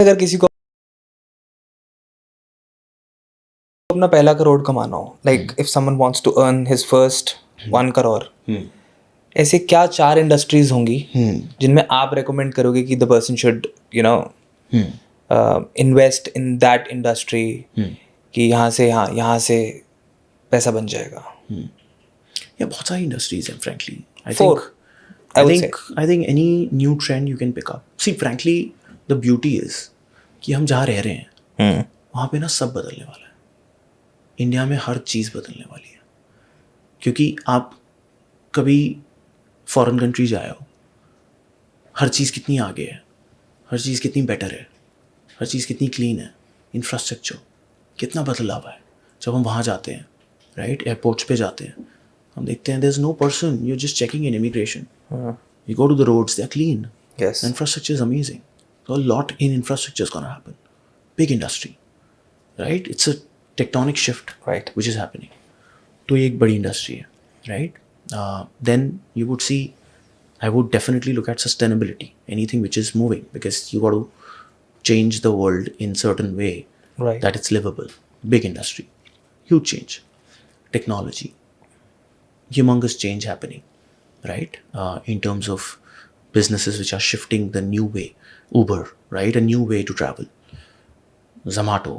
अगर किसी को अपना पहला करोड़ कमाना हो, like if someone wants to earn his first 1 crore, ऐसे क्या 4 इंडस्ट्रीज होंगी जिनमें आप रेकमेंड करोगे कि the person should invest in that industry, कि यहाँ से पैसा बन जाएगा? या बहुत सारी इंडस्ट्रीज हैं frankly. Four, I would say. I think any new trend you can pick up. See, frankly, the beauty is कि हम जहाँ रह रहे हैं वहाँ पे ना सब बदलने वाला है. इंडिया में हर चीज़ बदलने वाली है, क्योंकि आप कभी फॉरेन कंट्री जाए हो, हर चीज़ कितनी आगे है, हर चीज़ कितनी बेटर है, हर चीज़ कितनी क्लीन है, इंफ्रास्ट्रक्चर कितना बदलाव है. जब हम वहाँ जाते हैं, राइट, एयरपोर्ट्स पे जाते हैं, हम देखते हैं there is no person, you are just checking in immigration. You go to the roads, they're clean. Yes. The infrastructure is amazing. So a lot in infrastructure is going to happen. Big industry, right? It's a tectonic shift, Right. which is happening. तो ये एक बड़ी industry है, right? Then you would see, I would definitely look at sustainability, anything which is moving, because you got to change the world in certain way Right. that it's livable. Big industry, huge change. Technology, humongous change happening, right? In terms of businesses which are shifting the new way, Uber, right? A new way to travel, Zomato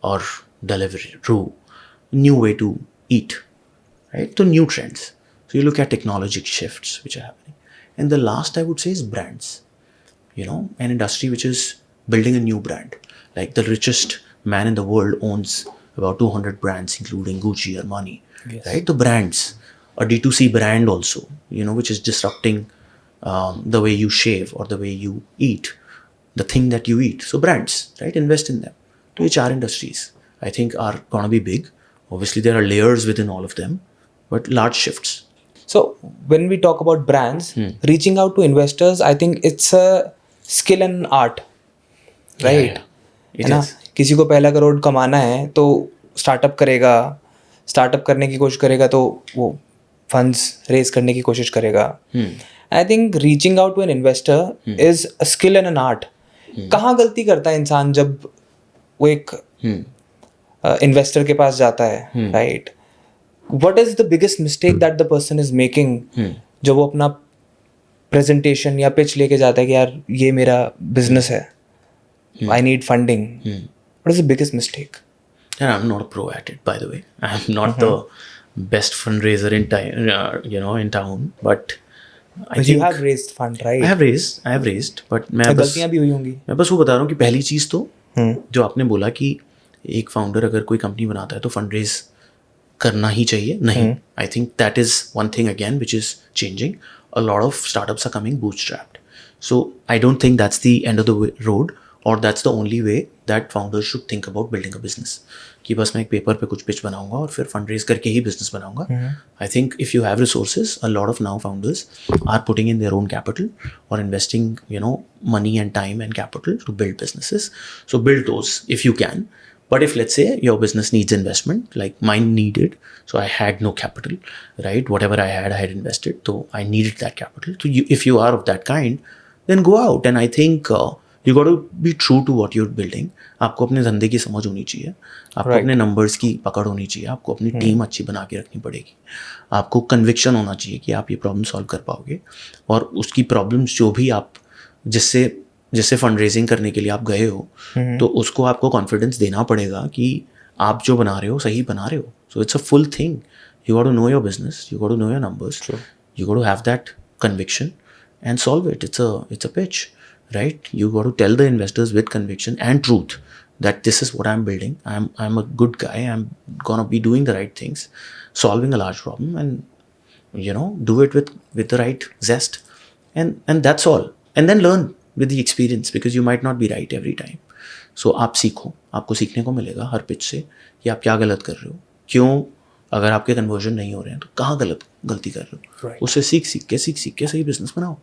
or Deliveroo, new way to eat, right? So new trends. So you look at technological shifts which are happening. And the last I would say is brands, an industry which is building a new brand. Like the richest man in the world owns about 200 brands, including Gucci, Armani, Yes. right? The brands, a D2C brand also, which is disrupting the way you shave or the way you eat, the thing that you eat. So brands, right? Invest in them. So each our industries, I think, are going to be big. Obviously, there are layers within all of them, but large shifts. So when we talk about brands, reaching out to investors, I think it's a skill and art, right? It है ना? is. किसी को पहला करोड़ कमाना है तो startup करेगा, startup करने की कोशिश करेगा तो वो फंड्स रेज करने की कोशिश करेगा. I think reaching out to an investor is a skill and an art. कहाँ गलती करता है इंसान जब वो एक इन्वेस्टर के पास जाता है, right? What is the biggest mistake that the person is making जब वो अपना प्रेजेंटेशन या पिच लेके जाता है कि यार ये मेरा बिजनेस है, I need funding? What is the biggest mistake? And I'm not a pro at it, by the way. I'm not the best fundraiser in town, but I You think have raised fund, right? I have raised, but गलतियाँ भी हुई होंगी. मैं बस वो बता रहा हूँ कि पहली चीज़ तो जो आपने बोला कि एक फाउंडर अगर कोई कंपनी बनाता है तो फंड रेज करना ही चाहिए, नहीं. I think that is one thing again which is changing. A lot of startups are coming bootstrapped. So I don't think that's the end of the road, or that's the only way that founders should think about building a business. कि बस मैं एक paper पे कुछ pitch बनाऊंगा और फिर fund raise करके ही बिजनेस बनाऊंगा. I think if you have resources, a lot of now founders are putting in their own capital और investing money and time and capital to build businesses. So build those if you can. But if, let's say, your business needs investment, like mine needed, so I had no capital, right? Whatever I had invested, so I needed that capital. So if you are of that kind, then go out. And I think you got to be true to what you're building. आपको अपने धंधे की समझ होनी चाहिए, आपको अपने numbers की पकड़ होनी चाहिए, आपको अपनी टीम अच्छी बना के रखनी पड़ेगी, आपको कन्विक्शन होना चाहिए कि आप ये प्रॉब्लम सॉल्व कर पाओगे. और उसकी प्रॉब्लम्स जो भी आप जिससे फंड रेजिंग करने के लिए आप गए हो, तो उसको आपको कॉन्फिडेंस देना पड़ेगा कि आप जो बना रहे हो सही बना रहे हो. So it's a full thing. You got to know your business, you got to know your numbers, you got to have that conviction and solve it. It's a pitch, right? You got to tell the investors with conviction and truth that this is what I'm building. I'm a good guy. I'm gonna be doing the right things, solving a large problem, and do it with the right zest, and that's all. And then learn with the experience, because you might not be right every time. So आप सीखो, आपको सीखने को मिलेगा हर pitch से कि आप क्या गलत कर रहे हो, क्यों अगर आपके कन्वर्जन नहीं हो रहे हैं तो कहाँ गलती कर रहे हो. उससे सीख के सही बिजनेस बनाओ.